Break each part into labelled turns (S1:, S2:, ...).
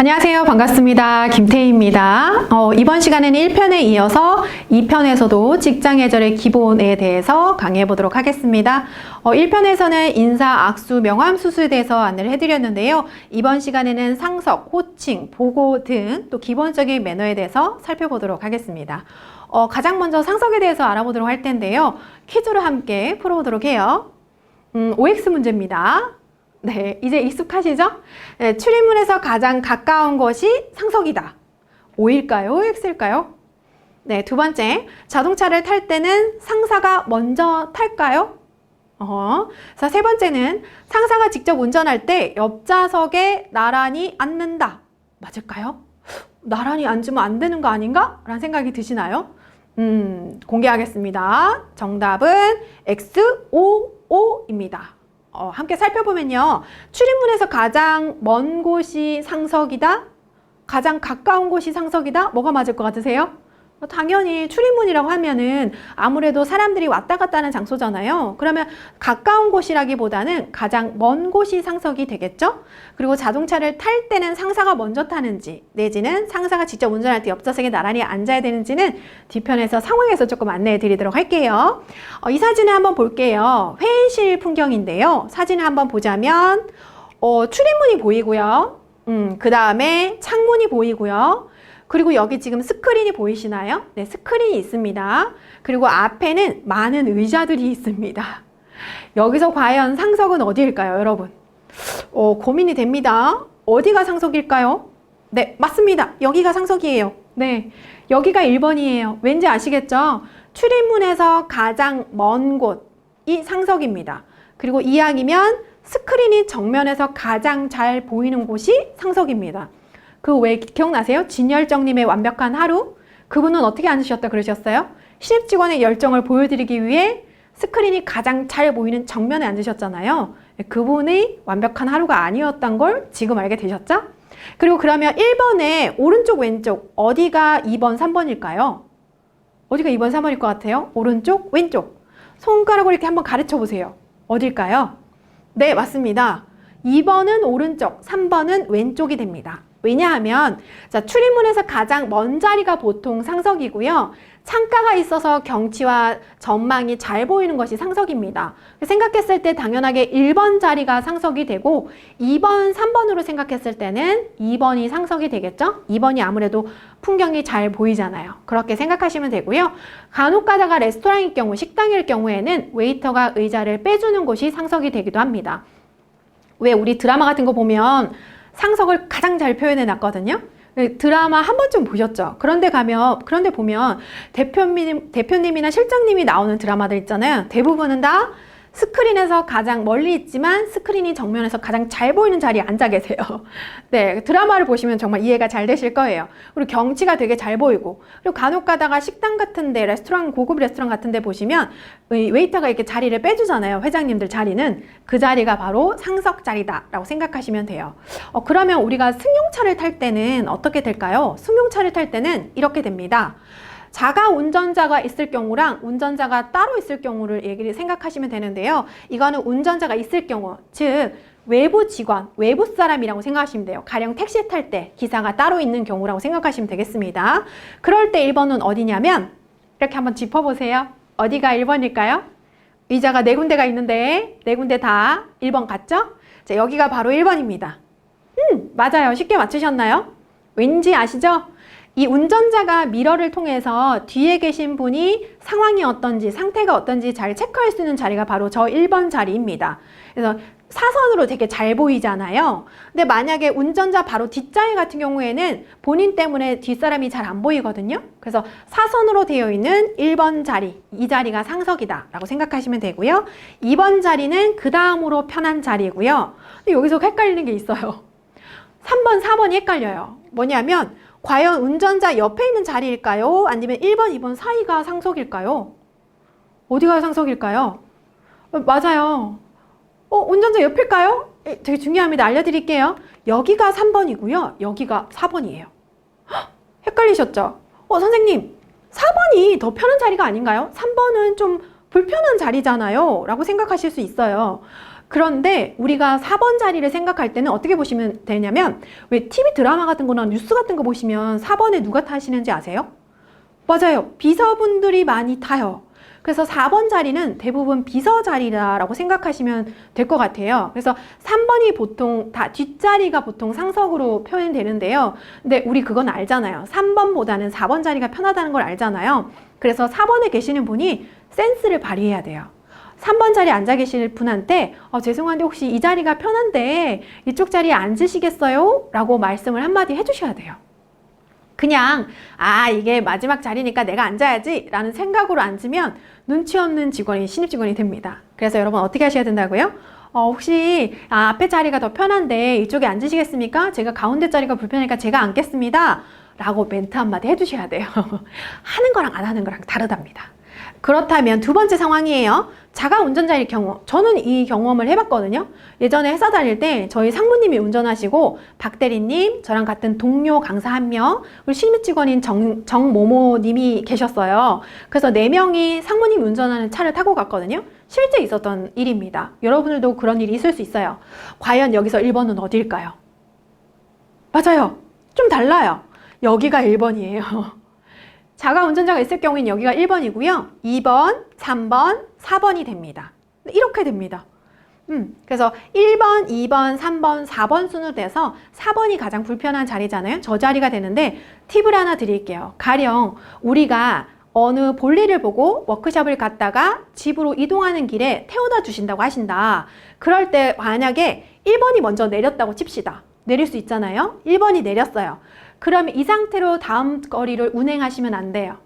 S1: 안녕하세요. 반갑습니다. 김태희입니다. 이번 시간에는 1편에 이어서 2편에서도 직장 예절의 기본에 대해서 강의해 보도록 하겠습니다. 1편에서는 인사, 악수, 명함 수수에 대해서 안내를 해드렸는데요. 이번 시간에는 상석, 호칭, 보고 등 또 기본적인 매너에 대해서 살펴보도록 하겠습니다. 가장 먼저 상석에 대해서 알아보도록 할 텐데요. 퀴즈로 함께 풀어보도록 해요. OX 문제입니다. 네, 이제 익숙하시죠? 네, 출입문에서 가장 가까운 것이 상석이다. O일까요? X일까요? 네, 두 번째, 자동차를 탈 때는 상사가 먼저 탈까요? 자, 세 번째는 상사가 직접 운전할 때 옆좌석에 나란히 앉는다. 맞을까요? 나란히 앉으면 안 되는 거 아닌가? 라는 생각이 드시나요? 공개하겠습니다. 정답은 XOO입니다. 함께 살펴보면요. 출입문에서 가장 먼 곳이 상석이다? 가장 가까운 곳이 상석이다? 뭐가 맞을 것 같으세요? 당연히 출입문이라고 하면은 아무래도 사람들이 왔다 갔다 하는 장소잖아요. 그러면 가까운 곳이라기보다는 가장 먼 곳이 상석이 되겠죠? 그리고 자동차를 탈 때는 상사가 먼저 타는지 내지는 상사가 직접 운전할 때 옆좌석에 나란히 앉아야 되는지는 뒤편에서 상황에서 조금 안내해 드리도록 할게요. 이 사진을 한번 볼게요. 회의실 풍경인데요. 사진을 한번 보자면 출입문이 보이고요. 그 다음에 창문이 보이고요. 그리고 여기 지금 스크린이 보이시나요? 네, 스크린이 있습니다. 그리고 앞에는 많은 의자들이 있습니다. 여기서 과연 상석은 어디일까요, 여러분? 고민이 됩니다. 어디가 상석일까요? 네, 맞습니다. 여기가 상석이에요. 네, 여기가 1번이에요. 왠지 아시겠죠? 출입문에서 가장 먼 곳이 상석입니다. 그리고 이왕이면 스크린이 정면에서 가장 잘 보이는 곳이 상석입니다. 그 왜 기억나세요? 진열정님의 완벽한 하루? 그분은 어떻게 앉으셨다 그러셨어요? 신입 직원의 열정을 보여드리기 위해 스크린이 가장 잘 보이는 정면에 앉으셨잖아요. 그분의 완벽한 하루가 아니었던 걸 지금 알게 되셨죠? 그리고 그러면 1번에 오른쪽 왼쪽 어디가 2번 3번일까요? 어디가 2번 3번일 것 같아요? 오른쪽 왼쪽 손가락으로 이렇게 한번 가르쳐 보세요. 어딜까요? 네, 맞습니다. 2번은 오른쪽, 3번은 왼쪽이 됩니다. 왜냐하면 자, 출입문에서 가장 먼 자리가 보통 상석이고요. 창가가 있어서 경치와 전망이 잘 보이는 것이 상석입니다. 생각했을 때 당연하게 1번 자리가 상석이 되고 2번, 3번으로 생각했을 때는 2번이 상석이 되겠죠? 2번이 아무래도 풍경이 잘 보이잖아요. 그렇게 생각하시면 되고요. 간혹 가다가 레스토랑일 경우, 식당일 경우에는 웨이터가 의자를 빼주는 곳이 상석이 되기도 합니다. 왜 우리 드라마 같은 거 보면 상석을 가장 잘 표현해 놨거든요. 드라마 한 번쯤 보셨죠? 그런데 보면 대표님이나 실장님이 나오는 드라마들 있잖아요. 대부분은 다 스크린에서 가장 멀리 있지만 스크린이 정면에서 가장 잘 보이는 자리에 앉아 계세요. 네, 드라마를 보시면 정말 이해가 잘 되실 거예요. 그리고 경치가 되게 잘 보이고, 그리고 간혹 가다가 식당 같은데, 고급 레스토랑 같은데 보시면 웨이터가 이렇게 자리를 빼주잖아요. 회장님들 자리는. 그 자리가 바로 상석 자리다라고 생각하시면 돼요. 그러면 우리가 승용차를 탈 때는 어떻게 될까요? 승용차를 탈 때는 이렇게 됩니다. 자가 운전자가 있을 경우랑 운전자가 따로 있을 경우를 생각하시면 되는데요. 이거는 운전자가 있을 경우, 즉 외부 직원, 외부 사람이라고 생각하시면 돼요. 가령 택시 탈 때 기사가 따로 있는 경우라고 생각하시면 되겠습니다. 그럴 때 1번은 어디냐면 이렇게 한번 짚어보세요. 어디가 1번일까요? 의자가 4군데가 있는데 4군데 다 1번 같죠? 자, 여기가 바로 1번입니다. 맞아요. 쉽게 맞추셨나요? 왠지 아시죠? 이 운전자가 미러를 통해서 뒤에 계신 분이 상황이 어떤지, 상태가 어떤지 잘 체크할 수 있는 자리가 바로 저 1번 자리입니다. 그래서 사선으로 되게 잘 보이잖아요. 근데 만약에 운전자 바로 뒷자리 같은 경우에는 본인 때문에 뒷사람이 잘 안 보이거든요. 그래서 사선으로 되어 있는 1번 자리, 이 자리가 상석이다 라고 생각하시면 되고요. 2번 자리는 그 다음으로 편한 자리고요. 근데 여기서 헷갈리는 게 있어요. 3번, 4번이 헷갈려요. 뭐냐면 과연 운전자 옆에 있는 자리일까요? 아니면 1번, 2번 사이가 상석일까요? 어디가 상석일까요? 맞아요. 운전자 옆일까요? 되게 중요합니다. 알려드릴게요. 여기가 3번이고요. 여기가 4번이에요. 헷갈리셨죠? 선생님, 4번이 더 편한 자리가 아닌가요? 3번은 좀 불편한 자리잖아요. 라고 생각하실 수 있어요. 그런데 우리가 4번 자리를 생각할 때는 어떻게 보시면 되냐면, 왜 TV 드라마 같은 거나 뉴스 같은 거 보시면 4번에 누가 타시는지 아세요? 맞아요. 비서분들이 많이 타요. 그래서 4번 자리는 대부분 비서 자리라고 생각하시면 될 것 같아요. 그래서 3번이 보통 다 뒷자리가 보통 상석으로 표현되는데요. 근데 우리 그건 알잖아요. 3번보다는 4번 자리가 편하다는 걸 알잖아요. 그래서 4번에 계시는 분이 센스를 발휘해야 돼요. 3번 자리에 앉아 계실 분한테 죄송한데 혹시 이 자리가 편한데 이쪽 자리에 앉으시겠어요? 라고 말씀을 한마디 해주셔야 돼요. 그냥 이게 마지막 자리니까 내가 앉아야지 라는 생각으로 앉으면 눈치 없는 직원이 신입 직원이 됩니다. 그래서 여러분 어떻게 하셔야 된다고요? 혹시 앞에 자리가 더 편한데 이쪽에 앉으시겠습니까? 제가 가운데 자리가 불편하니까 제가 앉겠습니다 라고 멘트 한마디 해주셔야 돼요. 하는 거랑 안 하는 거랑 다르답니다. 그렇다면 두 번째 상황이에요. 자가 운전자일 경우, 저는 이 경험을 해봤거든요. 예전에 회사 다닐 때 저희 상무님이 운전하시고 박 대리님, 저랑 같은 동료 강사 한 명, 그리고 신입 직원인 정모모님이 계셨어요. 그래서 4명이 상무님이 운전하는 차를 타고 갔거든요. 실제 있었던 일입니다. 여러분들도 그런 일이 있을 수 있어요. 과연 여기서 1번은 어디일까요? 맞아요. 좀 달라요. 여기가 1번이에요. 자가 운전자가 있을 경우에는 여기가 1번이고요. 2번, 3번, 4번이 됩니다. 이렇게 됩니다. 그래서 1번, 2번, 3번, 4번 순으로 돼서 4번이 가장 불편한 자리잖아요. 저 자리가 되는데 팁을 하나 드릴게요. 가령 우리가 어느 볼일을 보고 워크숍을 갔다가 집으로 이동하는 길에 태워다 주신다고 하신다. 그럴 때 만약에 1번이 먼저 내렸다고 칩시다. 내릴 수 있잖아요. 1번이 내렸어요. 그러면 이 상태로 다음 거리를 운행하시면 안 돼요.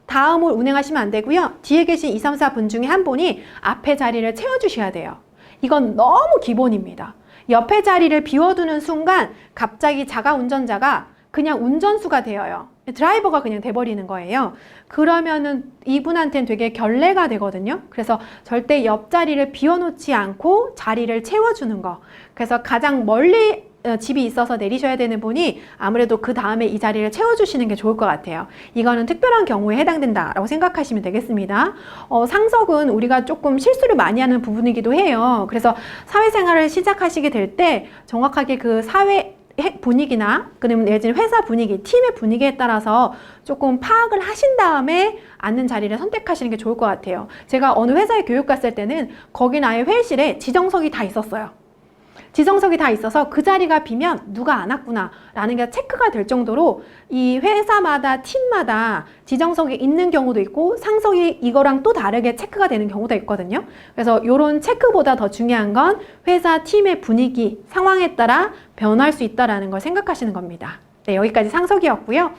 S1: 다음을 운행하시면 안 되고요. 뒤에 계신 2, 3, 4분 중에 한 분이 앞에 자리를 채워주셔야 돼요. 이건 너무 기본입니다. 옆에 자리를 비워두는 순간 갑자기 자가 운전자가 그냥 운전수가 되어요. 드라이버가 그냥 돼버리는 거예요. 그러면은 이분한테는 되게 결례가 되거든요. 그래서 절대 옆자리를 비워놓지 않고 자리를 채워주는 거. 그래서 가장 멀리 집이 있어서 내리셔야 되는 분이 아무래도 그 다음에 이 자리를 채워주시는 게 좋을 것 같아요. 이거는 특별한 경우에 해당된다라고 생각하시면 되겠습니다. 상석은 우리가 조금 실수를 많이 하는 부분이기도 해요. 그래서 사회생활을 시작하시게 될 때 정확하게 그 사회 분위기나 그러면 내지는 회사 분위기, 팀의 분위기에 따라서 조금 파악을 하신 다음에 앉는 자리를 선택하시는 게 좋을 것 같아요. 제가 어느 회사에 교육 갔을 때는 거긴 아예 회의실에 지정석이 다 있었어요. 지정석이 다 있어서 그 자리가 비면 누가 안 왔구나 라는 게 체크가 될 정도로 이 회사마다 팀마다 지정석이 있는 경우도 있고 상석이 이거랑 또 다르게 체크가 되는 경우도 있거든요. 그래서 이런 체크보다 더 중요한 건 회사 팀의 분위기, 상황에 따라 변할 수 있다는 걸 생각하시는 겁니다. 네, 여기까지 상석이었고요.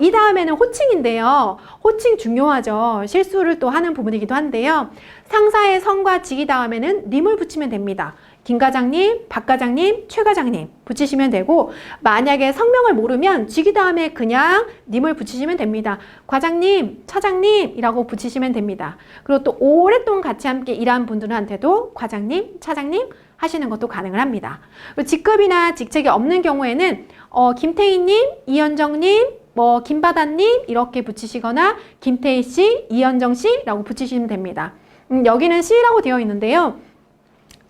S1: 이 다음에는 호칭인데요. 호칭 중요하죠. 실수를 또 하는 부분이기도 한데요. 상사의 성과 직위 다음에는 님을 붙이면 됩니다. 김 과장님, 박 과장님, 최 과장님 붙이시면 되고, 만약에 성명을 모르면 직위 다음에 그냥 님을 붙이시면 됩니다. 과장님, 차장님 이라고 붙이시면 됩니다. 그리고 또 오랫동안 같이 함께 일한 분들한테도 과장님, 차장님 하시는 것도 가능을 합니다. 직급이나 직책이 없는 경우에는 김태희님, 이현정님, 김바다님 이렇게 붙이시거나 김태희씨, 이현정씨라고 붙이시면 됩니다. 여기는 C라고 되어 있는데요.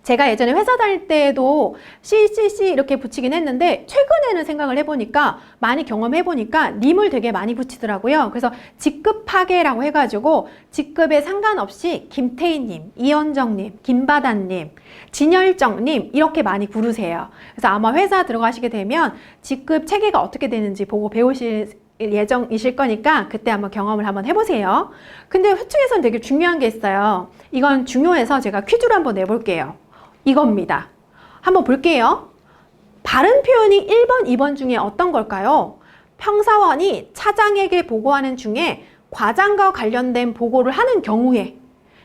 S1: 제가 예전에 회사 다닐 때도 CCC 이렇게 붙이긴 했는데 최근에는 생각을 해보니까 많이 경험해보니까 님을 되게 많이 붙이더라고요. 그래서 직급 파괴라고 해가지고 직급에 상관없이 김태희님, 이현정님, 김바다님, 진열정님 이렇게 많이 부르세요. 그래서 아마 회사 들어가시게 되면 직급 체계가 어떻게 되는지 보고 배우실 예정이실 거니까 그때 한번 경험을 한번 해보세요. 근데 호칭에서는 되게 중요한 게 있어요. 이건 중요해서 제가 퀴즈로 한번 내볼게요. 이겁니다. 한번 볼게요. 바른 표현이 1번, 2번 중에 어떤 걸까요? 평사원이 차장에게 보고하는 중에 과장과 관련된 보고를 하는 경우에,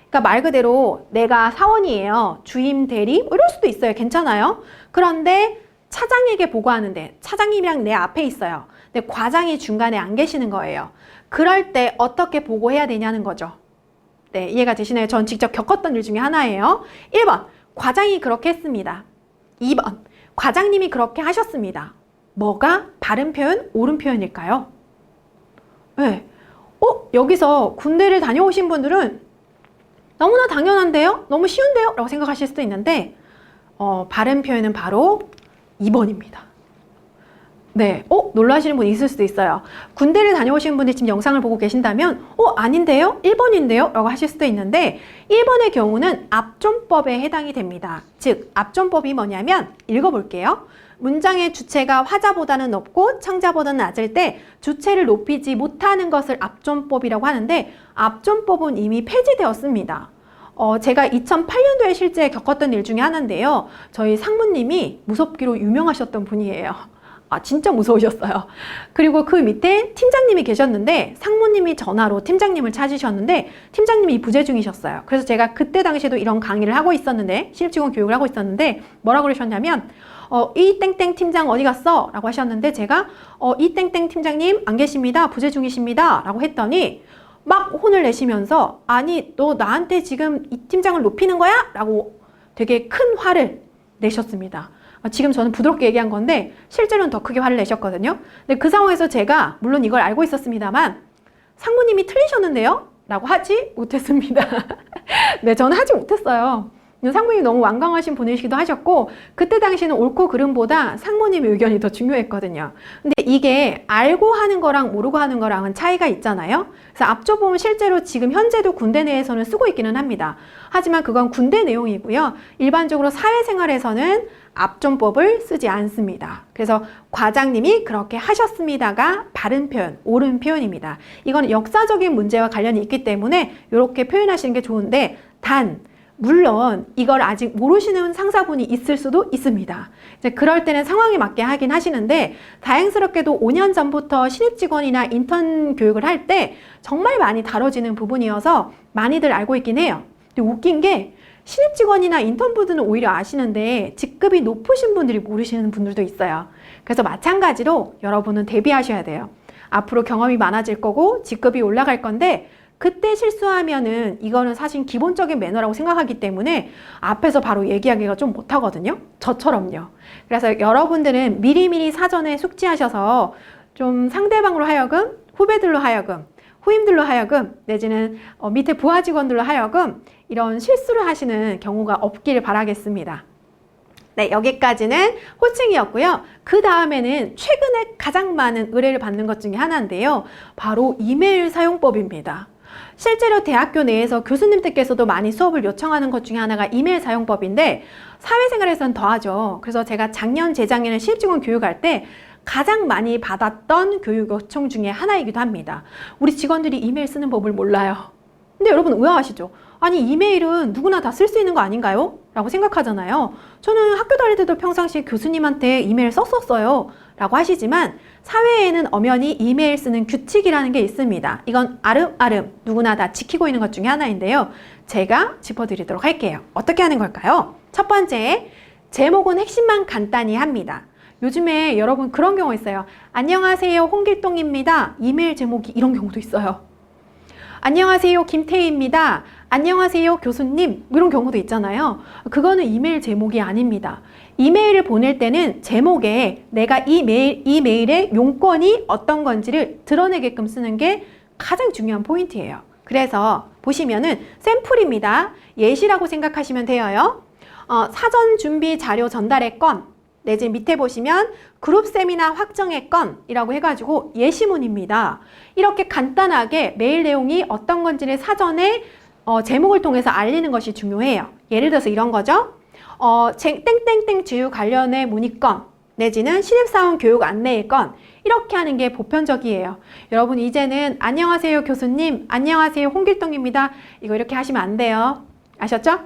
S1: 그러니까 말 그대로 내가 사원이에요. 주임, 대리 이럴 수도 있어요. 괜찮아요. 그런데 차장에게 보고하는데 차장님이랑 내 앞에 있어요. 근데 과장이 중간에 안 계시는 거예요. 그럴 때 어떻게 보고해야 되냐는 거죠. 네, 이해가 되시나요? 전 직접 겪었던 일 중에 하나예요. 1번 과장이 그렇게 했습니다. 2번 과장님이 그렇게 하셨습니다. 뭐가 바른 표현, 옳은 표현일까요? 네. 여기서 군대를 다녀오신 분들은 너무나 당연한데요? 너무 쉬운데요? 라고 생각하실 수도 있는데 바른 표현은 바로 2번입니다. 네, 놀라시는 분 있을 수도 있어요. 군대를 다녀오신 분이 지금 영상을 보고 계신다면 아닌데요? 1번인데요? 라고 하실 수도 있는데 1번의 경우는 압존법에 해당이 됩니다. 즉, 압존법이 뭐냐면 읽어볼게요. 문장의 주체가 화자보다는 높고 청자보다는 낮을 때 주체를 높이지 못하는 것을 압존법이라고 하는데 압존법은 이미 폐지되었습니다. 제가 2008년도에 실제 겪었던 일 중에 하나인데요. 저희 상무님이 무섭기로 유명하셨던 분이에요. 진짜 무서우셨어요. 그리고 그 밑에 팀장님이 계셨는데 상무님이 전화로 팀장님을 찾으셨는데 팀장님이 부재 중이셨어요. 그래서 제가 그때 당시에도 이런 강의를 하고 있었는데 신입직원 교육을 하고 있었는데 뭐라고 그러셨냐면 이 땡땡 팀장 어디 갔어? 라고 하셨는데 제가 이 땡땡 팀장님 안 계십니다. 부재 중이십니다. 라고 했더니 막 혼을 내시면서 아니 너 나한테 지금 이 팀장을 높이는 거야? 라고 되게 큰 화를 내셨습니다. 지금 저는 부드럽게 얘기한 건데 실제로는 더 크게 화를 내셨거든요. 근데 그 상황에서 제가 물론 이걸 알고 있었습니다만 상무님이 틀리셨는데요? 라고 하지 못했습니다. 네, 저는 하지 못했어요. 상무님이 너무 완강하신 분이시기도 하셨고 그때 당시에는 옳고 그름보다 상무님의 의견이 더 중요했거든요. 근데 이게 알고 하는 거랑 모르고 하는 거랑은 차이가 있잖아요. 그래서 앞쪽보면 실제로 지금 현재도 군대 내에서는 쓰고 있기는 합니다. 하지만 그건 군대 내용이고요. 일반적으로 사회생활에서는 압존법을 쓰지 않습니다. 그래서 과장님이 그렇게 하셨습니다가 바른 표현, 옳은 표현입니다. 이건 역사적인 문제와 관련이 있기 때문에 이렇게 표현하시는 게 좋은데 단 물론 이걸 아직 모르시는 상사분이 있을 수도 있습니다. 이제 그럴 때는 상황에 맞게 하긴 하시는데 다행스럽게도 5년 전부터 신입 직원이나 인턴 교육을 할 때 정말 많이 다뤄지는 부분이어서 많이들 알고 있긴 해요. 근데 웃긴 게 신입 직원이나 인턴분들은 오히려 아시는데 직급이 높으신 분들이 모르시는 분들도 있어요. 그래서 마찬가지로 여러분은 대비하셔야 돼요. 앞으로 경험이 많아질 거고 직급이 올라갈 건데 그때 실수하면은 이거는 사실 기본적인 매너라고 생각하기 때문에 앞에서 바로 얘기하기가 좀 못하거든요. 저처럼요. 그래서 여러분들은 미리미리 사전에 숙지하셔서 좀 상대방으로 하여금, 후배들로 하여금, 후임들로 하여금, 내지는 밑에 부하 직원들로 하여금 이런 실수를 하시는 경우가 없기를 바라겠습니다. 네, 여기까지는 호칭이었고요. 그 다음에는 최근에 가장 많은 의뢰를 받는 것 중에 하나인데요. 바로 이메일 사용법입니다. 실제로 대학교 내에서 교수님들께서도 많이 수업을 요청하는 것 중에 하나가 이메일 사용법인데 사회생활에서는 더하죠. 그래서 제가 작년, 재작년에 신입직원 교육할 때 가장 많이 받았던 교육 요청 중에 하나이기도 합니다. 우리 직원들이 이메일 쓰는 법을 몰라요. 근데 여러분 의아하시죠? 아니 이메일은 누구나 다 쓸 수 있는 거 아닌가요? 라고 생각하잖아요. 저는 학교 다닐 때도 평상시에 교수님한테 이메일 썼었어요. 라고 하시지만 사회에는 엄연히 이메일 쓰는 규칙이라는 게 있습니다. 이건 아름아름 누구나 다 지키고 있는 것 중에 하나인데요. 제가 짚어드리도록 할게요. 어떻게 하는 걸까요? 첫 번째, 제목은 핵심만 간단히 합니다. 요즘에 여러분 그런 경우 있어요. 안녕하세요, 홍길동입니다. 이메일 제목이 이런 경우도 있어요. 안녕하세요, 김태희입니다. 안녕하세요, 교수님. 이런 경우도 있잖아요. 그거는 이메일 제목이 아닙니다. 이메일을 보낼 때는 제목에 내가 이 메일의 용건이 어떤 건지를 드러내게끔 쓰는 게 가장 중요한 포인트예요. 그래서 보시면은 샘플입니다. 예시라고 생각하시면 돼요. 사전 준비 자료 전달의 건, 내지 밑에 보시면 그룹 세미나 확정의 건이라고 해가지고 예시문입니다. 이렇게 간단하게 메일 내용이 어떤 건지를 사전에 제목을 통해서 알리는 것이 중요해요. 예를 들어서 이런 거죠. 땡땡땡 주요 관련의 문의건 내지는 신입사원 교육 안내의 건 이렇게 하는 게 보편적이에요. 여러분 이제는 안녕하세요 교수님, 안녕하세요 홍길동입니다. 이거 이렇게 하시면 안 돼요. 아셨죠?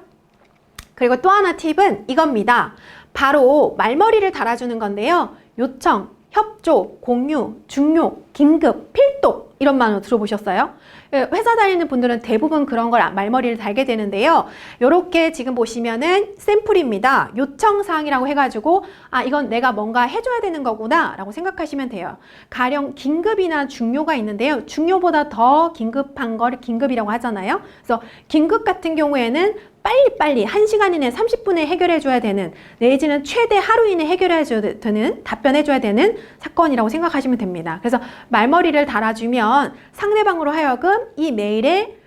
S1: 그리고 또 하나 팁은 이겁니다. 바로 말머리를 달아주는 건데요. 요청, 협조, 공유, 중요, 긴급, 필독 이런 말로 들어보셨어요? 회사 다니는 분들은 대부분 그런 걸 말머리를 달게 되는데요. 이렇게 지금 보시면은 샘플입니다. 요청사항이라고 해가지고 이건 내가 뭔가 해줘야 되는 거구나 라고 생각하시면 돼요. 가령 긴급이나 중요가 있는데요. 중요보다 더 긴급한 걸 긴급이라고 하잖아요. 그래서 긴급 같은 경우에는 빨리빨리 1시간 이내 30분에 해결해줘야 되는 내지는 최대 하루 이내 해결해줘야 되는 답변해줘야 되는 사건이라고 생각하시면 됩니다. 그래서 말머리를 달아주면 상대방으로 하여금 이 메일에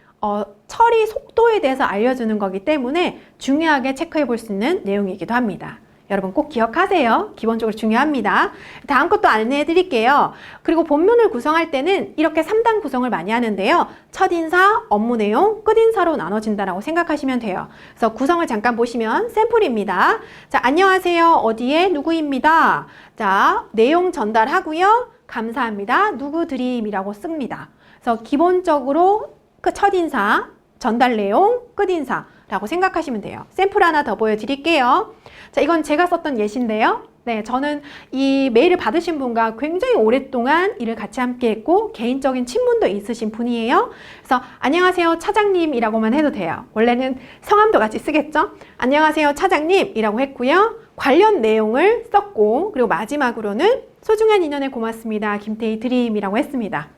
S1: 처리 속도에 대해서 알려주는 거기 때문에 중요하게 체크해 볼 수 있는 내용이기도 합니다. 여러분 꼭 기억하세요. 기본적으로 중요합니다. 다음 것도 안내해 드릴게요. 그리고 본문을 구성할 때는 이렇게 3단 구성을 많이 하는데요. 첫인사, 업무 내용, 끝인사로 나눠진다라고 생각하시면 돼요. 그래서 구성을 잠깐 보시면 샘플입니다. 자, 안녕하세요. 어디에 누구입니다. 자, 내용 전달하고요. 감사합니다. 누구 드림이라고 씁니다. 그래서 기본적으로 그 첫인사, 전달 내용, 끝인사라고 생각하시면 돼요. 샘플 하나 더 보여드릴게요. 자, 이건 제가 썼던 예시인데요. 네, 저는 이 메일을 받으신 분과 굉장히 오랫동안 일을 같이 함께 했고 개인적인 친분도 있으신 분이에요. 그래서 안녕하세요 차장님이라고만 해도 돼요. 원래는 성함도 같이 쓰겠죠? 안녕하세요 차장님이라고 했고요. 관련 내용을 썼고 그리고 마지막으로는 소중한 인연에 고맙습니다. 김태희 드림이라고 했습니다.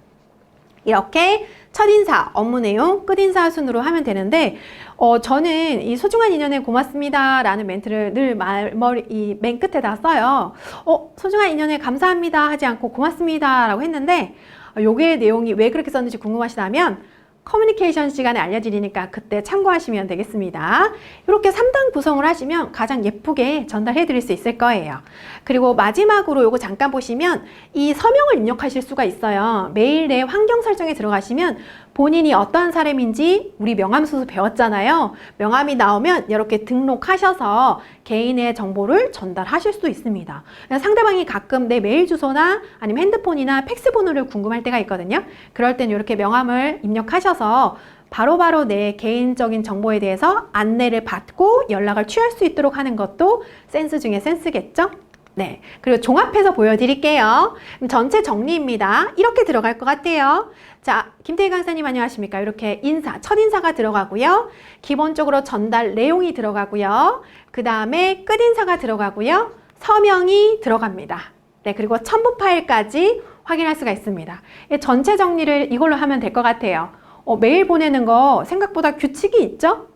S1: 이렇게 첫인사, 업무 내용, 끝인사 순으로 하면 되는데 저는 이 소중한 인연에 고맙습니다 라는 멘트를 늘 이 맨 끝에다 써요. 소중한 인연에 감사합니다 하지 않고 고맙습니다 라고 했는데 요게 내용이 왜 그렇게 썼는지 궁금하시다면 커뮤니케이션 시간에 알려드리니까 그때 참고하시면 되겠습니다. 이렇게 3단 구성을 하시면 가장 예쁘게 전달해 드릴 수 있을 거예요. 그리고 마지막으로 요거 잠깐 보시면 이 서명을 입력하실 수가 있어요. 메일 내 환경 설정에 들어가시면 본인이 어떠한 사람인지 우리 명함 수수 배웠잖아요. 명함이 나오면 이렇게 등록하셔서 개인의 정보를 전달하실 수 있습니다. 상대방이 가끔 내 메일 주소나 아니면 핸드폰이나 팩스 번호를 궁금할 때가 있거든요. 그럴 땐 이렇게 명함을 입력하셔서 바로바로 내 개인적인 정보에 대해서 안내를 받고 연락을 취할 수 있도록 하는 것도 센스 중에 센스겠죠? 네. 그리고 종합해서 보여드릴게요. 전체 정리입니다. 이렇게 들어갈 것 같아요. 자, 김태희 강사님 안녕하십니까? 이렇게 인사, 첫인사가 들어가고요. 기본적으로 전달 내용이 들어가고요. 그 다음에 끝인사가 들어가고요. 서명이 들어갑니다. 네, 그리고 첨부 파일까지 확인할 수가 있습니다. 전체 정리를 이걸로 하면 될 것 같아요. 메일 보내는 거 생각보다 규칙이 있죠?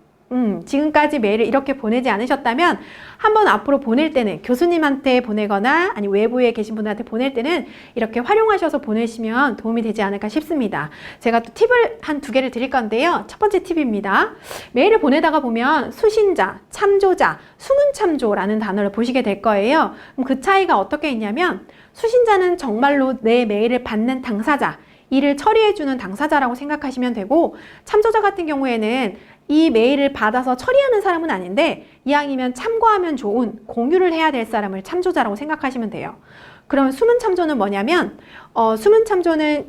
S1: 지금까지 메일을 이렇게 보내지 않으셨다면 한번 앞으로 보낼 때는 교수님한테 보내거나 아니 외부에 계신 분들한테 보낼 때는 이렇게 활용하셔서 보내시면 도움이 되지 않을까 싶습니다. 제가 또 팁을 한 2개를 드릴 건데요. 첫 번째 팁입니다. 메일을 보내다가 보면 수신자, 참조자, 수문참조라는 단어를 보시게 될 거예요. 그럼 그 차이가 어떻게 있냐면 수신자는 정말로 내 메일을 받는 당사자, 일을 처리해주는 당사자라고 생각하시면 되고 참조자 같은 경우에는 이 메일을 받아서 처리하는 사람은 아닌데 이왕이면 참고하면 좋은 공유를 해야 될 사람을 참조자라고 생각하시면 돼요. 그러면 수문참조는 뭐냐면 수문참조는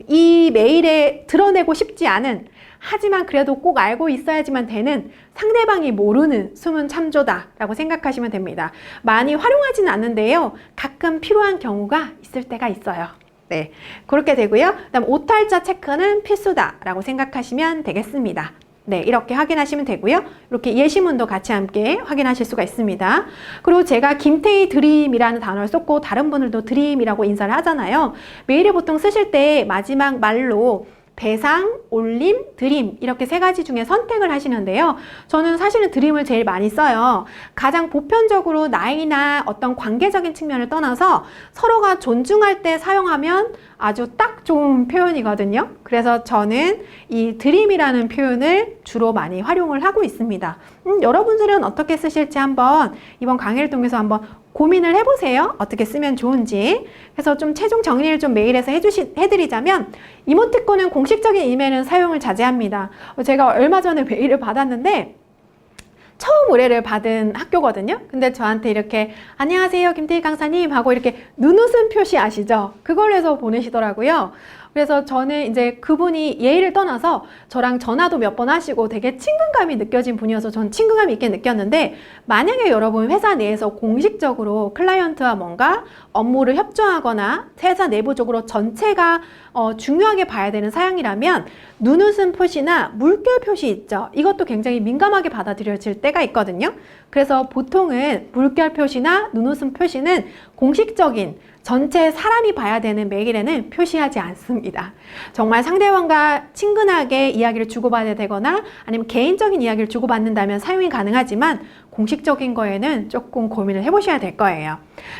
S1: 이 메일에 드러내고 싶지 않은 하지만 그래도 꼭 알고 있어야지만 되는 상대방이 모르는 수문참조다라고 생각하시면 됩니다. 많이 활용하지는 않는데요. 가끔 필요한 경우가 있을 때가 있어요. 네, 그렇게 되고요. 그다음 오탈자 체크는 필수다라고 생각하시면 되겠습니다. 네, 이렇게 확인하시면 되고요. 이렇게 예시문도 같이 함께 확인하실 수가 있습니다. 그리고 제가 김태희 드림이라는 단어를 썼고 다른 분들도 드림이라고 인사를 하잖아요. 메일을 보통 쓰실 때 마지막 말로 배상, 올림, 드림 이렇게 3가지 중에 선택을 하시는데요. 저는 사실은 드림을 제일 많이 써요. 가장 보편적으로 나이나 어떤 관계적인 측면을 떠나서 서로가 존중할 때 사용하면 아주 딱 좋은 표현이거든요. 그래서 저는 이 드림이라는 표현을 주로 많이 활용을 하고 있습니다. 여러분들은 어떻게 쓰실지 한번 이번 강의를 통해서 한번 고민을 해보세요. 어떻게 쓰면 좋은지. 그래서 좀 최종 정리를 좀 메일에서 해드리자면 이모티콘은 공식적인 이메일은 사용을 자제합니다. 제가 얼마 전에 메일을 받았는데 처음 의뢰를 받은 학교거든요. 근데 저한테 이렇게 안녕하세요 김태희 강사님 하고 이렇게 눈웃음 표시 아시죠? 그걸 해서 보내시더라고요. 그래서 저는 이제 그분이 예의를 떠나서 저랑 전화도 몇 번 하시고 되게 친근감이 느껴진 분이어서 전 친근감 있게 느꼈는데 만약에 여러분 회사 내에서 공식적으로 클라이언트와 뭔가 업무를 협조하거나 회사 내부적으로 전체가 중요하게 봐야 되는 사항이라면 눈웃음 표시나 물결 표시 있죠. 이것도 굉장히 민감하게 받아들여질 때가 있거든요. 그래서 보통은 물결 표시나 눈웃음 표시는 공식적인 전체 사람이 봐야 되는 메일에는 표시하지 않습니다. 정말 상대방과 친근하게 이야기를 주고받아야 되거나 아니면 개인적인 이야기를 주고받는다면 사용이 가능하지만 공식적인 거에는 조금 고민을 해보셔야 될 거예요.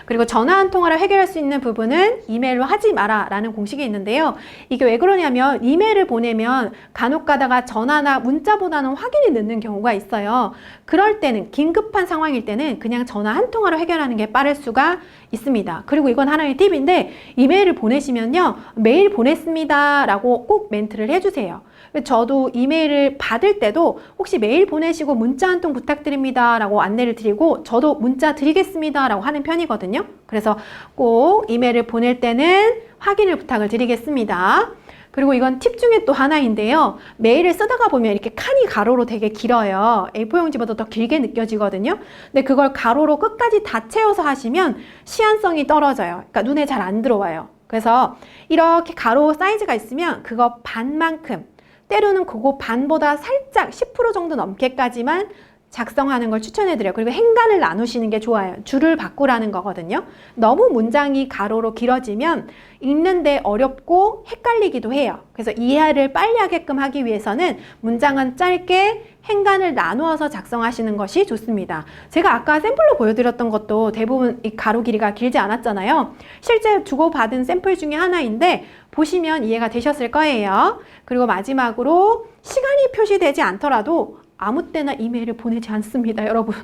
S1: 그리고 전화 한 통화를 해결할 수 있는 부분은 이메일로 하지 마라 라는 공식이 있는데요. 이게 왜 그러냐면 이메일을 보내면 간혹 가다가 전화나 문자보다는 확인이 늦는 경우가 있어요. 그럴 때는 긴급한 상황일 때는 그냥 전화 한 통화로 해결하는 게 빠를 수가 있습니다. 그리고 이건 하나의 팁인데 이메일을 보내시면요. 메일 보냈습니다 라고 꼭 멘트를 해주세요. 저도 이메일을 받을 때도 혹시 메일 보내시고 문자 한 통 부탁드립니다 라고 안내를 드리고 저도 문자 드리겠습니다 라고 하는 편이거든요. 그래서 꼭 이메일을 보낼 때는 확인을 부탁을 드리겠습니다. 그리고 이건 팁 중에 또 하나인데요. 메일을 쓰다가 보면 이렇게 칸이 가로로 되게 길어요. A4 용지보다 더 길게 느껴지거든요. 근데 그걸 가로로 끝까지 다 채워서 하시면 시안성이 떨어져요. 그러니까 눈에 잘 안 들어와요. 그래서 이렇게 가로 사이즈가 있으면 그거 반만큼, 때로는 그거 반보다 살짝 10% 정도 넘게까지만 작성하는 걸 추천해드려요. 그리고 행간을 나누시는 게 좋아요. 줄을 바꾸라는 거거든요. 너무 문장이 가로로 길어지면 읽는데 어렵고 헷갈리기도 해요. 그래서 이해를 빨리 하게끔 하기 위해서는 문장은 짧게 행간을 나누어서 작성하시는 것이 좋습니다. 제가 아까 샘플로 보여드렸던 것도 대부분 이 가로 길이가 길지 않았잖아요. 실제 주고받은 샘플 중에 하나인데 보시면 이해가 되셨을 거예요. 그리고 마지막으로 시간이 표시되지 않더라도 아무 때나 이메일을 보내지 않습니다, 여러분.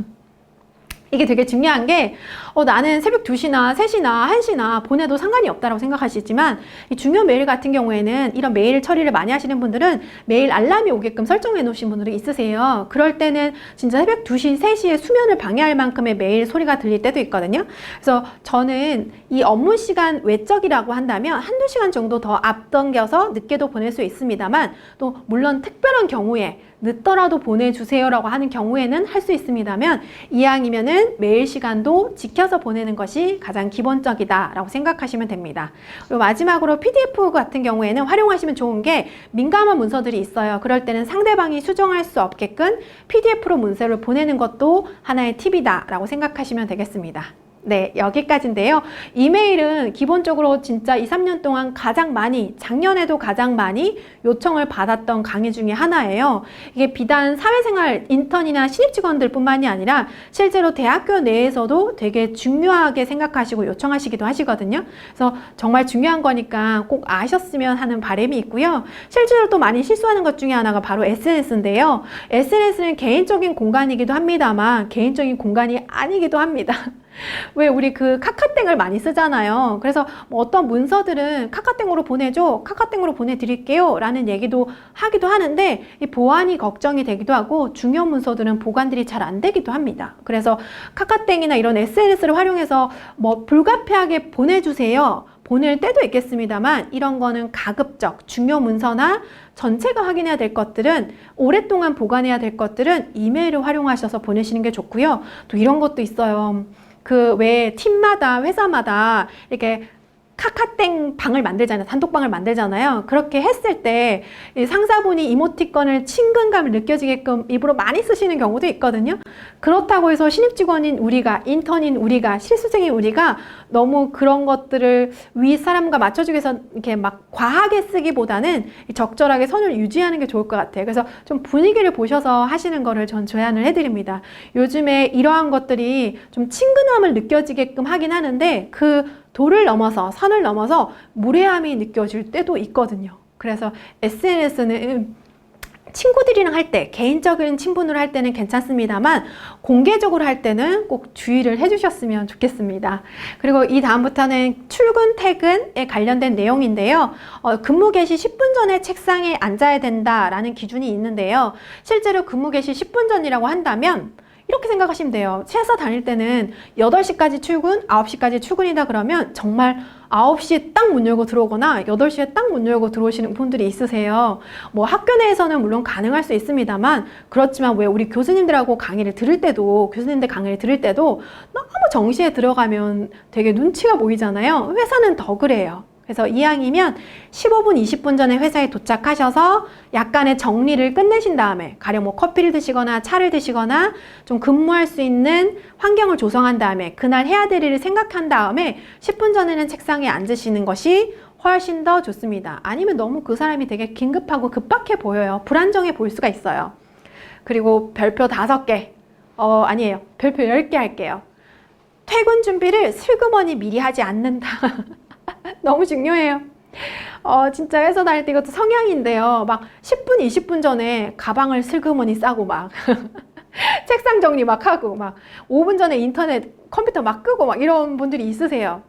S1: 이게 되게 중요한 게 나는 새벽 2시나 3시나 1시나 보내도 상관이 없다고 생각하시지만 이 중요 메일 같은 경우에는 이런 메일 처리를 많이 하시는 분들은 메일 알람이 오게끔 설정해 놓으신 분들이 있으세요. 그럴 때는 진짜 새벽 2시, 3시에 수면을 방해할 만큼의 메일 소리가 들릴 때도 있거든요. 그래서 저는 이 업무 시간 외적이라고 한다면 한두 시간 정도 더 앞당겨서 늦게도 보낼 수 있습니다만 또 물론 특별한 경우에 늦더라도 보내주세요라고 하는 경우에는 할 수 있습니다만 이왕이면은 메일 시간도 지켜서 보내는 것이 가장 기본적이다라고 생각하시면 됩니다. 그리고 마지막으로 PDF 같은 경우에는 활용하시면 좋은 게 민감한 문서들이 있어요. 그럴 때는 상대방이 수정할 수 없게끔 PDF로 문서를 보내는 것도 하나의 팁이다라고 생각하시면 되겠습니다. 네, 여기까지인데요. 이메일은 기본적으로 진짜 2, 3년 동안 가장 많이, 작년에도 가장 많이 요청을 받았던 강의 중에 하나예요. 이게 비단 사회생활 인턴이나 신입직원들 뿐만이 아니라 실제로 대학교 내에서도 되게 중요하게 생각하시고 요청하시기도 하시거든요. 그래서 정말 중요한 거니까 꼭 아셨으면 하는 바람이 있고요. 실제로 또 많이 실수하는 것 중에 하나가 바로 SNS인데요. SNS는 개인적인 공간이기도 합니다만 개인적인 공간이 아니기도 합니다. 왜 우리 그 카카땡을 많이 쓰잖아요. 그래서 뭐 어떤 문서들은 카카땡으로 보내줘, 카카땡으로 보내드릴게요 라는 얘기도 하기도 하는데 이 보안이 걱정이 되기도 하고 중요 문서들은 보관들이 잘 안 되기도 합니다. 그래서 카카땡이나 이런 SNS를 활용해서 뭐 불가피하게 보내주세요, 보낼 때도 있겠습니다만 이런 거는 가급적 중요 문서나 전체가 확인해야 될 것들은, 오랫동안 보관해야 될 것들은 이메일을 활용하셔서 보내시는 게 좋고요. 또 이런 것도 있어요. 그 왜 팀마다, 회사마다 이렇게 카카땡 방을 만들잖아요. 단톡방을 만들잖아요. 그렇게 했을 때 상사분이 이모티콘을 친근감을 느껴지게끔 일부러 많이 쓰시는 경우도 있거든요. 그렇다고 해서 신입직원인 우리가, 인턴인 우리가, 실수생인 우리가 너무 그런 것들을 윗사람과 맞춰주기 위해서 이렇게 막 과하게 쓰기보다는 적절하게 선을 유지하는 게 좋을 것 같아요. 그래서 좀 분위기를 보셔서 하시는 거를 전 제안을 해드립니다. 요즘에 이러한 것들이 좀 친근함을 느껴지게끔 하긴 하는데 그 도를 넘어서, 선을 넘어서 무례함이 느껴질 때도 있거든요. 그래서 SNS는 친구들이랑 할 때, 개인적인 친분으로 할 때는 괜찮습니다만 공개적으로 할 때는 꼭 주의를 해주셨으면 좋겠습니다. 그리고 이 다음부터는 출근, 퇴근에 관련된 내용인데요. 근무 개시 10분 전에 책상에 앉아야 된다라는 기준이 있는데요. 실제로 근무 개시 10분 전이라고 한다면 이렇게 생각하시면 돼요. 회사 다닐 때는 8시까지 출근, 9시까지 출근이다 그러면 정말 9시에 딱 문 열고 들어오거나 8시에 딱 문 열고 들어오시는 분들이 있으세요. 뭐 학교 내에서는 물론 가능할 수 있습니다만 그렇지만 왜 우리 교수님들하고 강의를 들을 때도, 교수님들 강의를 들을 때도 너무 정시에 들어가면 되게 눈치가 보이잖아요. 회사는 더 그래요. 그래서 이왕이면 15분, 20분 전에 회사에 도착하셔서 약간의 정리를 끝내신 다음에 가령 뭐 커피를 드시거나 차를 드시거나 좀 근무할 수 있는 환경을 조성한 다음에 그날 해야 될 일을 생각한 다음에 10분 전에는 책상에 앉으시는 것이 훨씬 더 좋습니다. 아니면 너무 그 사람이 되게 긴급하고 급박해 보여요. 불안정해 보일 수가 있어요. 그리고 별표 5개, 아니에요. 별표 10개 할게요. 퇴근 준비를 슬그머니 미리 하지 않는다. 너무 중요해요. 진짜 회사 다닐 때 이것도 성향인데요. 막 10분, 20분 전에 가방을 슬그머니 싸고 막 책상 정리 막 하고 막 5분 전에 인터넷 컴퓨터 막 끄고 막 이런 분들이 있으세요.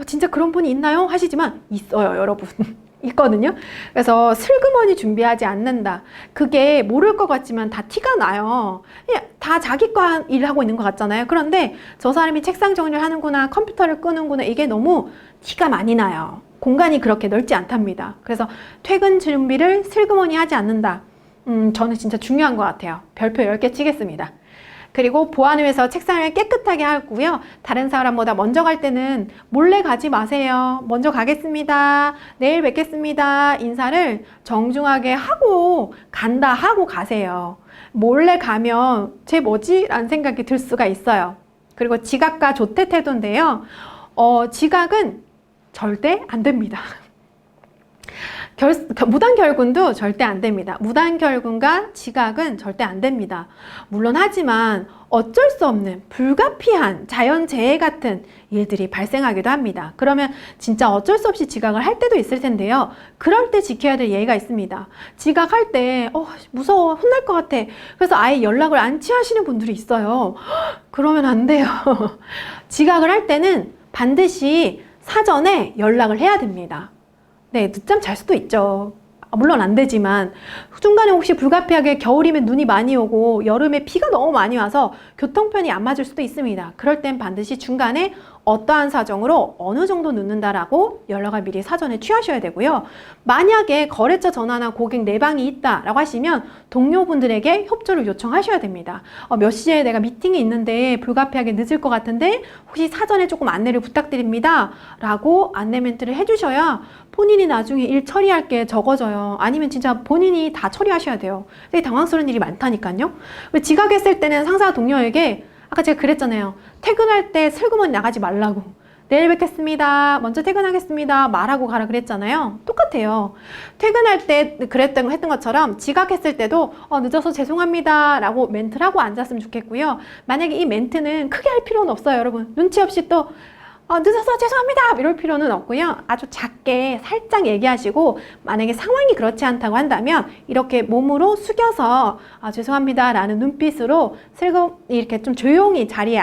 S1: 진짜 그런 분이 있나요? 하시지만 있어요, 여러분. 있거든요. 그래서 슬그머니 준비하지 않는다. 그게 모를 것 같지만 다 티가 나요. 다 자기 과 일을 하고 있는 것 같잖아요. 그런데 저 사람이 책상 정리를 하는구나, 컴퓨터를 끄는구나, 이게 너무 티가 많이 나요. 공간이 그렇게 넓지 않답니다. 그래서 퇴근 준비를 슬그머니 하지 않는다. 저는 진짜 중요한 것 같아요. 별표 10개 치겠습니다. 그리고 보안을 위해서 책상을 깨끗하게 하고요. 다른 사람보다 먼저 갈 때는 몰래 가지 마세요. 먼저 가겠습니다. 내일 뵙겠습니다. 인사를 정중하게 하고 간다 하고 가세요. 몰래 가면 쟤 뭐지? 라는 생각이 들 수가 있어요. 그리고 지각과 조퇴 태도인데요. 지각은 절대 안 됩니다. 무단결근도 절대 안 됩니다. 무단결근과 지각은 절대 안 됩니다. 물론 하지만 어쩔 수 없는 불가피한 자연재해 같은 일들이 발생하기도 합니다. 그러면 진짜 어쩔 수 없이 지각을 할 때도 있을 텐데요. 그럴 때 지켜야 될 예의가 있습니다. 지각할 때 무서워, 혼날 것 같아. 그래서 아예 연락을 안 취하시는 분들이 있어요. 그러면 안 돼요. 지각을 할 때는 반드시 사전에 연락을 해야 됩니다. 네, 늦잠 잘 수도 있죠. 물론 안 되지만 중간에 혹시 불가피하게 겨울이면 눈이 많이 오고 여름에 비가 너무 많이 와서 교통편이 안 맞을 수도 있습니다. 그럴 땐 반드시 중간에 어떠한 사정으로 어느 정도 늦는다라고 연락을 미리 사전에 취하셔야 되고요. 만약에 거래처 전화나 고객 내방이 있다라고 하시면 동료분들에게 협조를 요청하셔야 됩니다. 몇 시에 내가 미팅이 있는데 불가피하게 늦을 것 같은데 혹시 사전에 조금 안내를 부탁드립니다. 라고 안내 멘트를 해주셔야 본인이 나중에 일 처리할 게 적어져요. 아니면 진짜 본인이 다 처리하셔야 돼요. 되게 당황스러운 일이 많다니까요. 지각했을 때는 상사 동료에게 아까 제가 그랬잖아요. 퇴근할 때 슬그머니 나가지 말라고. 내일 뵙겠습니다. 먼저 퇴근하겠습니다. 말하고 가라 그랬잖아요. 똑같아요. 퇴근할 때 했던 것처럼 지각했을 때도 늦어서 죄송합니다 라고 멘트를 하고 앉았으면 좋겠고요. 만약에 이 멘트는 크게 할 필요는 없어요. 여러분 눈치 없이 또 늦어서 죄송합니다 이럴 필요는 없고요. 아주 작게 살짝 얘기하시고 만약에 상황이 그렇지 않다고 한다면 이렇게 몸으로 숙여서 죄송합니다 라는 눈빛으로 이렇게 좀 조용히 자리에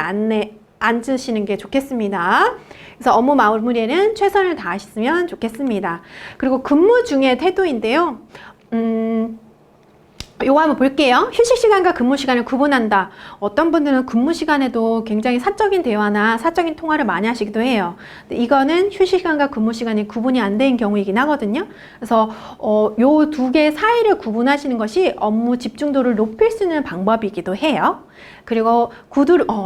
S1: 앉으시는 게 좋겠습니다. 그래서 업무 마무리에는 최선을 다하셨으면 좋겠습니다. 그리고 근무 중의 태도인데요. 요거 한번 볼게요. 휴식 시간과 근무 시간을 구분한다. 어떤 분들은 근무 시간에도 굉장히 사적인 대화나 사적인 통화를 많이 하시기도 해요. 근데 이거는 휴식 시간과 근무 시간이 구분이 안 된 경우이긴 하거든요. 그래서 요 두 개 사이를 구분하시는 것이 업무 집중도를 높일 수 있는 방법이기도 해요. 그리고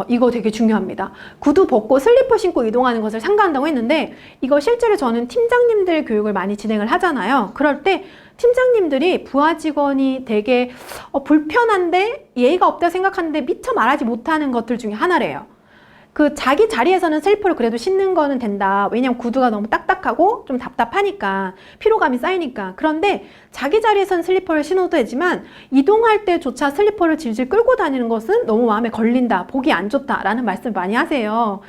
S1: 이거 되게 중요합니다. 구두 벗고 슬리퍼 신고 이동하는 것을 삼가한다고 했는데 이거 실제로 저는 팀장님들 교육을 많이 진행을 하잖아요. 그럴 때 팀장님들이 부하 직원이 되게 불편한데 예의가 없다 생각하는데 미처 말하지 못하는 것들 중에 하나래요. 자기 자리에서는 슬리퍼를 그래도 신는 거는 된다. 왜냐면 구두가 너무 딱딱하고 좀 답답하니까 피로감이 쌓이니까. 그런데 자기 자리에서는 슬리퍼를 신어도 되지만 이동할 때조차 슬리퍼를 질질 끌고 다니는 것은 너무 마음에 걸린다. 보기 안 좋다라는 말씀을 많이 하세요.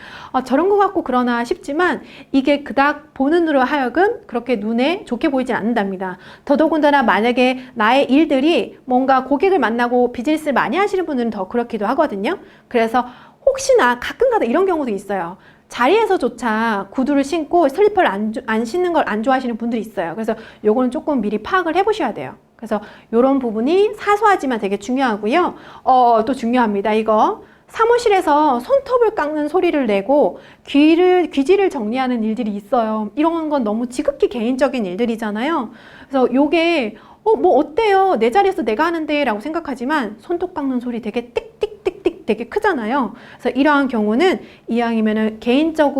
S1: 저런 거 같고 그러나 싶지만 이게 그닥 보는 눈으로 하여금 그렇게 눈에 좋게 보이진 않는답니다. 더더군다나 만약에 나의 일들이 뭔가 고객을 만나고 비즈니스를 많이 하시는 분들은 더 그렇기도 하거든요. 그래서 혹시나 가끔가다 이런 경우도 있어요. 자리에서조차 구두를 신고 슬리퍼를 안 신는 걸 안 좋아하시는 분들이 있어요. 그래서 요거는 조금 미리 파악을 해보셔야 돼요. 그래서 요런 부분이 사소하지만 되게 중요하고요. 또 중요합니다. 이거 사무실에서 손톱을 깎는 소리를 내고 귀지를 정리하는 일들이 있어요. 이런 건 너무 지극히 개인적인 일들이잖아요. 그래서 요게 뭐 어때요? 내 자리에서 내가 하는데 라고 생각하지만 손톱 깎는 소리 되게 띡띡띡띡 되게 크잖아요. 그래서 이러한 경우는 이왕이면은 개인적인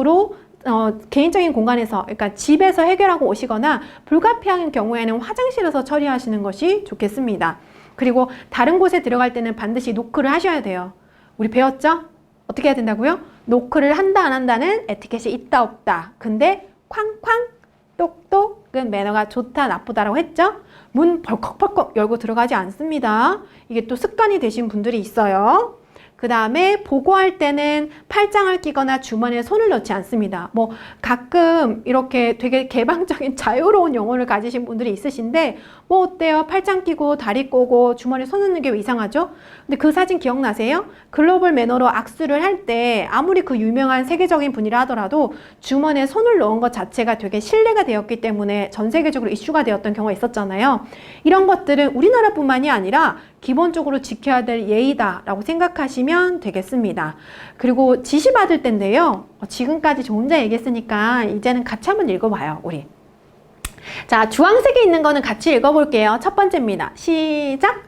S1: 공간에서, 그러니까 집에서 해결하고 오시거나 불가피한 경우에는 화장실에서 처리하시는 것이 좋겠습니다. 그리고 다른 곳에 들어갈 때는 반드시 노크를 하셔야 돼요. 우리 배웠죠? 어떻게 해야 된다고요? 노크를 한다 안 한다는 에티켓이 있다 없다. 근데 쾅쾅 똑똑은 매너가 좋다 나쁘다라고 했죠? 문 벌컥벌컥 열고 들어가지 않습니다. 이게 또 습관이 되신 분들이 있어요. 그 다음에 보고할 때는 팔짱을 끼거나 주머니에 손을 넣지 않습니다. 뭐 가끔 이렇게 되게 개방적인 자유로운 영혼을 가지신 분들이 있으신데 뭐 어때요? 팔짱 끼고 다리 꼬고 주머니에 손 넣는 게 왜 이상하죠? 근데 그 사진 기억나세요? 글로벌 매너로 악수를 할 때 아무리 그 유명한 세계적인 분이라 하더라도 주머니에 손을 넣은 것 자체가 되게 신뢰가 되었기 때문에 전 세계적으로 이슈가 되었던 경우가 있었잖아요. 이런 것들은 우리나라뿐만이 아니라 기본적으로 지켜야 될 예의다라고 생각하시면 되겠습니다. 그리고 지시받을 때인데요. 지금까지 저 혼자 얘기했으니까 이제는 같이 한번 읽어봐요, 우리. 자, 주황색에 있는 거는 같이 읽어볼게요. 첫 번째입니다. 시작!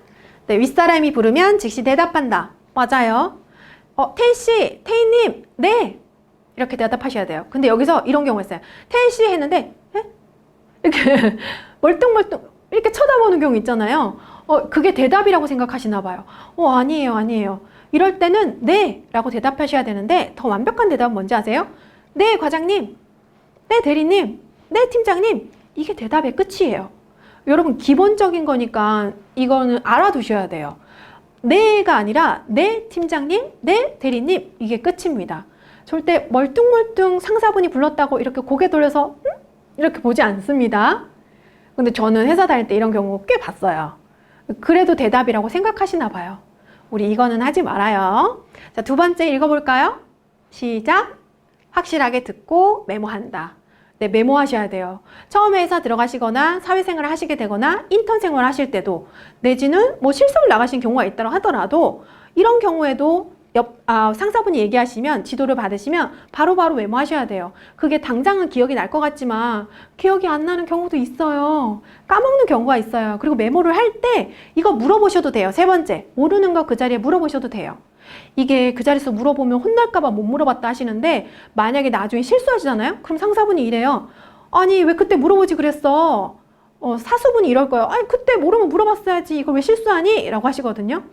S1: 네, 윗사람이 부르면 즉시 대답한다. 맞아요. 태희씨, 태희님, 네! 이렇게 대답하셔야 돼요. 근데 여기서 이런 경우가 있어요. 태희씨 했는데, 에? 이렇게 멀뚱멀뚱 이렇게 쳐다보는 경우 있잖아요. 그게 대답이라고 생각하시나 봐요. 아니에요, 아니에요. 이럴 때는 네! 라고 대답하셔야 되는데 더 완벽한 대답은 뭔지 아세요? 네, 과장님. 네, 대리님. 네, 팀장님. 이게 대답의 끝이에요. 여러분, 기본적인 거니까 이거는 알아두셔야 돼요. 네가 아니라 네, 팀장님. 네, 대리님. 이게 끝입니다. 절대 멀뚱멀뚱 상사분이 불렀다고 이렇게 고개 돌려서 이렇게 보지 않습니다. 근데 저는 회사 다닐 때 이런 경우 꽤 봤어요. 그래도 대답이라고 생각하시나 봐요. 우리 이거는 하지 말아요. 자, 두 번째 읽어볼까요? 시작! 확실하게 듣고 메모한다. 네, 메모하셔야 돼요. 처음에 회사 들어가시거나 사회생활을 하시게 되거나 인턴 생활을 하실 때도 내지는 뭐 실습을 나가신 경우가 있다고 하더라도 이런 경우에도 상사분이 얘기하시면 지도를 받으시면 바로바로 메모하셔야 돼요. 그게 당장은 기억이 날 것 같지만 기억이 안 나는 경우도 있어요. 까먹는 경우가 있어요. 그리고 메모를 할 때 이거 물어보셔도 돼요. 세 번째, 모르는 거 그 자리에 물어보셔도 돼요. 이게 그 자리에서 물어보면 혼날까봐 못 물어봤다 하시는데 만약에 나중에 실수하시잖아요? 그럼 상사분이 이래요. 아니 왜 그때 물어보지 그랬어? 사수분이 이럴 거예요. 아니 그때 모르면 물어봤어야지. 이걸 왜 실수하니? 라고 하시거든요.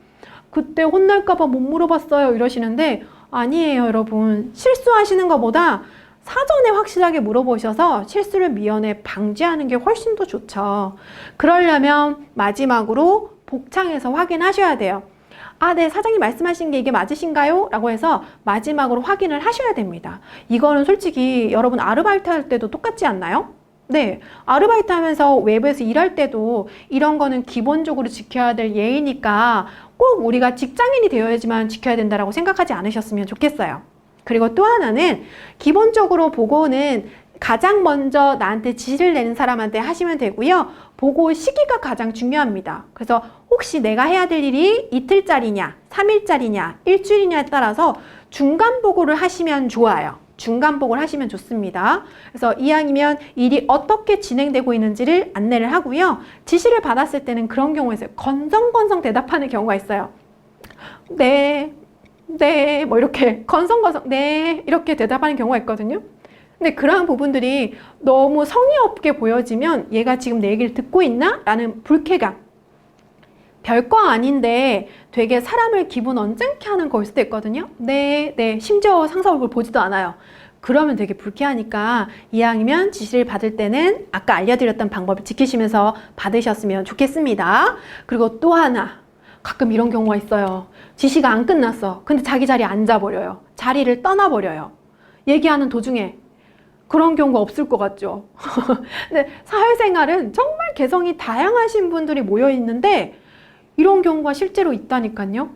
S1: 그때 혼날까봐 못 물어봤어요 이러시는데 아니에요, 여러분. 실수하시는 것보다 사전에 확실하게 물어보셔서 실수를 미연에 방지하는 게 훨씬 더 좋죠. 그러려면 마지막으로 복창해서 확인하셔야 돼요. 네, 사장님 말씀하신 게 이게 맞으신가요? 라고 해서 마지막으로 확인을 하셔야 됩니다. 이거는 솔직히 여러분 아르바이트 할 때도 똑같지 않나요? 네, 아르바이트 하면서 외부에서 일할 때도 이런 거는 기본적으로 지켜야 될 예의니까 꼭 우리가 직장인이 되어야지만 지켜야 된다고 생각하지 않으셨으면 좋겠어요. 그리고 또 하나는 기본적으로 보고는 가장 먼저 나한테 지시를 내는 사람한테 하시면 되고요. 보고 시기가 가장 중요합니다. 그래서 혹시 내가 해야 될 일이 이틀짜리냐, 3일짜리냐, 일주일이냐에 따라서 중간 보고를 하시면 좋아요. 중간 보고를 하시면 좋습니다. 그래서 이왕이면 일이 어떻게 진행되고 있는지를 안내를 하고요. 지시를 받았을 때는 그런 경우에서 건성건성 대답하는 경우가 있어요. 네, 네, 뭐 이렇게 건성건성, 네, 이렇게 대답하는 경우가 있거든요. 근데 그러한 부분들이 너무 성의 없게 보여지면 얘가 지금 내 얘기를 듣고 있나? 라는 불쾌감. 별거 아닌데 되게 사람을 기분 언짢게 하는 거일 수도 있거든요. 네, 네. 심지어 상사 얼굴 보지도 않아요. 그러면 되게 불쾌하니까 이왕이면 지시를 받을 때는 아까 알려드렸던 방법을 지키시면서 받으셨으면 좋겠습니다. 그리고 또 하나, 가끔 이런 경우가 있어요. 지시가 안 끝났어. 근데 자기 자리에 앉아버려요. 자리를 떠나버려요. 얘기하는 도중에. 그런 경우가 없을 것 같죠. 근데 사회생활은 정말 개성이 다양하신 분들이 모여 있는데 이런 경우가 실제로 있다니까요.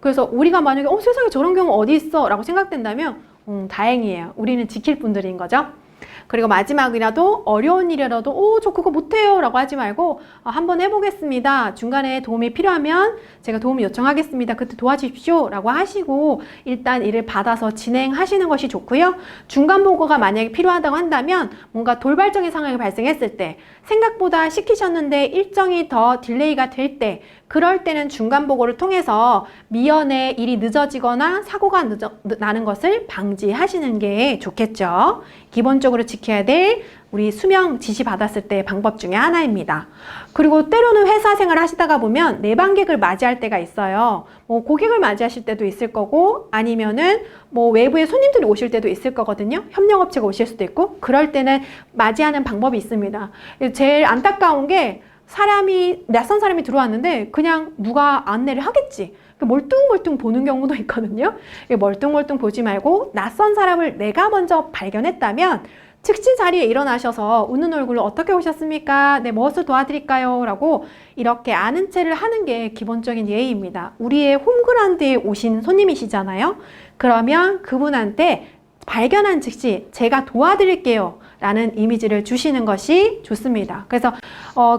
S1: 그래서 우리가 만약에 세상에 저런 경우 어디 있어? 라고 생각된다면 다행이에요. 우리는 지킬 분들인 거죠. 그리고 마지막이라도 어려운 일이라도 저 그거 못해요 라고 하지 말고 한번 해보겠습니다. 중간에 도움이 필요하면 제가 도움을 요청하겠습니다. 그때 도와주십시오 라고 하시고 일단 일을 받아서 진행하시는 것이 좋고요. 중간 보고가 만약에 필요하다고 한다면 뭔가 돌발적인 상황이 발생했을 때 생각보다 시키셨는데 일정이 더 딜레이가 될 때 그럴 때는 중간 보고를 통해서 미연에 일이 늦어지거나 사고가 나는 것을 방지하시는 게 좋겠죠. 기본적으로 지켜야 될 우리 수명 지시 받았을 때 방법 중에 하나입니다. 그리고 때로는 회사 생활을 하시다가 보면 내방객을 맞이할 때가 있어요. 뭐 고객을 맞이하실 때도 있을 거고 아니면은 뭐 외부의 손님들이 오실 때도 있을 거거든요. 협력업체가 오실 수도 있고 그럴 때는 맞이하는 방법이 있습니다. 제일 안타까운 게 낯선 사람이 들어왔는데 그냥 누가 안내를 하겠지. 멀뚱멀뚱 보는 경우도 있거든요. 멀뚱멀뚱 보지 말고 낯선 사람을 내가 먼저 발견했다면 즉시 자리에 일어나셔서 웃는 얼굴로 어떻게 오셨습니까? 네, 무엇을 도와드릴까요? 라고 이렇게 아는 체를 하는 게 기본적인 예의입니다. 우리의 홈그라운드에 오신 손님이시잖아요. 그러면 그분한테 발견한 즉시 제가 도와드릴게요 라는 이미지를 주시는 것이 좋습니다. 그래서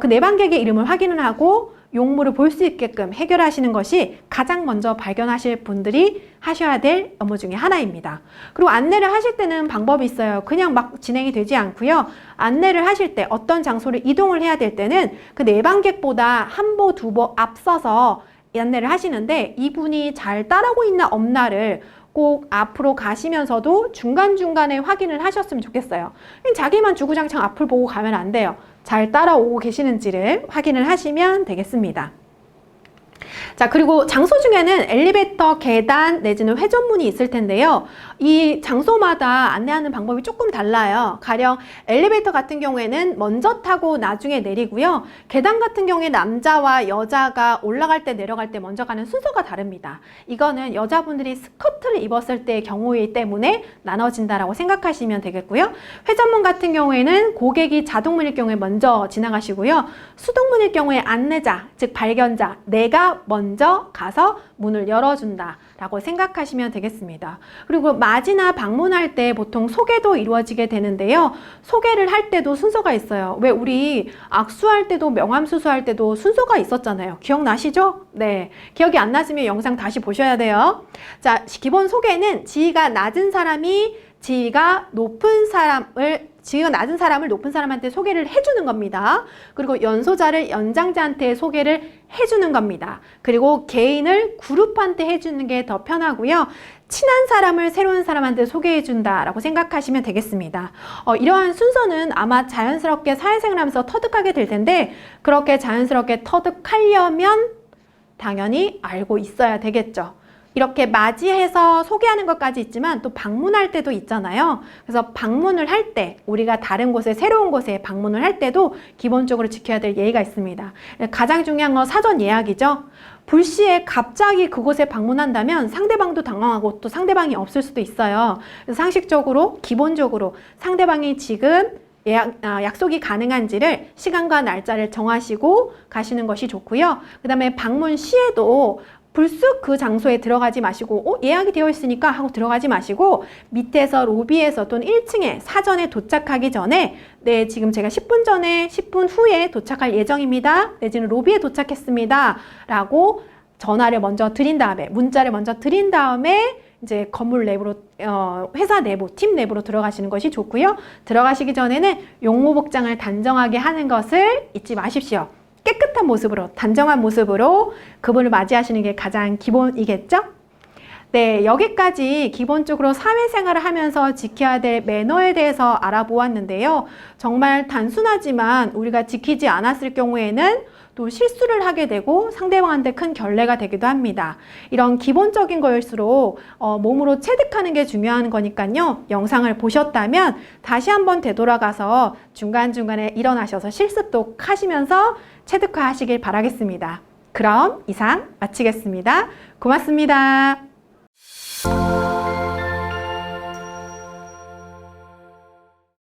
S1: 그 내방객의 이름을 확인을 하고 용무를 볼 수 있게끔 해결하시는 것이 가장 먼저 발견하실 분들이 하셔야 될 업무 중에 하나입니다. 그리고 안내를 하실 때는 방법이 있어요. 그냥 막 진행이 되지 않고요. 안내를 하실 때 어떤 장소를 이동을 해야 될 때는 그 내방객보다 한 보, 두 보 앞서서 안내를 하시는데 이분이 잘 따라오고 있나 없나를 꼭 앞으로 가시면서도 중간중간에 확인을 하셨으면 좋겠어요. 자기만 주구장창 앞을 보고 가면 안 돼요. 잘 따라오고 계시는지를 확인을 하시면 되겠습니다. 자, 그리고 장소 중에는 엘리베이터, 계단 내지는 회전문이 있을 텐데요. 이 장소마다 안내하는 방법이 조금 달라요. 가령 엘리베이터 같은 경우에는 먼저 타고 나중에 내리고요. 계단 같은 경우에 남자와 여자가 올라갈 때 내려갈 때 먼저 가는 순서가 다릅니다. 이거는 여자분들이 스커트를 입었을 때의 경우이기 때문에 나눠진다라고 생각하시면 되겠고요. 회전문 같은 경우에는 고객이 자동문일 경우에 먼저 지나가시고요. 수동문일 경우에 안내자, 즉 발견자, 내가 먼저 가서 문을 열어준다 라고 생각하시면 되겠습니다. 그리고 맞이나 방문할 때 보통 소개도 이루어지게 되는데요. 소개를 할 때도 순서가 있어요. 왜 우리 악수할 때도 명함 수수할 때도 순서가 있었잖아요. 기억나시죠? 네. 기억이 안 나시면 영상 다시 보셔야 돼요. 자, 기본 소개는 지위가 낮은 사람이 지위가 높은 사람을 높은 사람한테 소개를 해주는 겁니다. 그리고 연소자를 연장자한테 소개를 해주는 겁니다. 그리고 개인을 그룹한테 해주는 게 더 편하고요. 친한 사람을 새로운 사람한테 소개해준다라고 생각하시면 되겠습니다. 이러한 순서는 아마 자연스럽게 사회생활 하면서 터득하게 될 텐데 그렇게 자연스럽게 터득하려면 당연히 알고 있어야 되겠죠. 이렇게 맞이해서 소개하는 것까지 있지만 또 방문할 때도 있잖아요. 그래서 방문을 할 때 우리가 다른 곳에 새로운 곳에 방문을 할 때도 기본적으로 지켜야 될 예의가 있습니다. 가장 중요한 건 사전 예약이죠. 불시에 갑자기 그곳에 방문한다면 상대방도 당황하고 또 상대방이 없을 수도 있어요. 그래서 상식적으로 기본적으로 상대방이 지금 약속이 가능한지를 시간과 날짜를 정하시고 가시는 것이 좋고요. 그 다음에 방문 시에도 불쑥 그 장소에 들어가지 마시고 예약이 되어 있으니까 하고 들어가지 마시고 밑에서 로비에서 또는 1층에 사전에 도착하기 전에 네, 지금 제가 10분 전에 10분 후에 도착할 예정입니다. 내지는 로비에 도착했습니다. 라고 전화를 먼저 드린 다음에 문자를 먼저 드린 다음에 이제 건물 내부로 회사 내부, 팀 내부로 들어가시는 것이 좋고요. 들어가시기 전에는 용모복장을 단정하게 하는 것을 잊지 마십시오. 깨끗한 모습으로, 단정한 모습으로 그분을 맞이하시는 게 가장 기본이겠죠? 네, 여기까지 기본적으로 사회생활을 하면서 지켜야 될 매너에 대해서 알아보았는데요. 정말 단순하지만 우리가 지키지 않았을 경우에는 또 실수를 하게 되고 상대방한테 큰 결례가 되기도 합니다. 이런 기본적인 거일수록 몸으로 체득하는 게 중요한 거니까요. 영상을 보셨다면 다시 한번 되돌아가서 중간중간에 일어나셔서 실습도 하시면서 체득화하시길 바라겠습니다. 그럼 이상 마치겠습니다. 고맙습니다.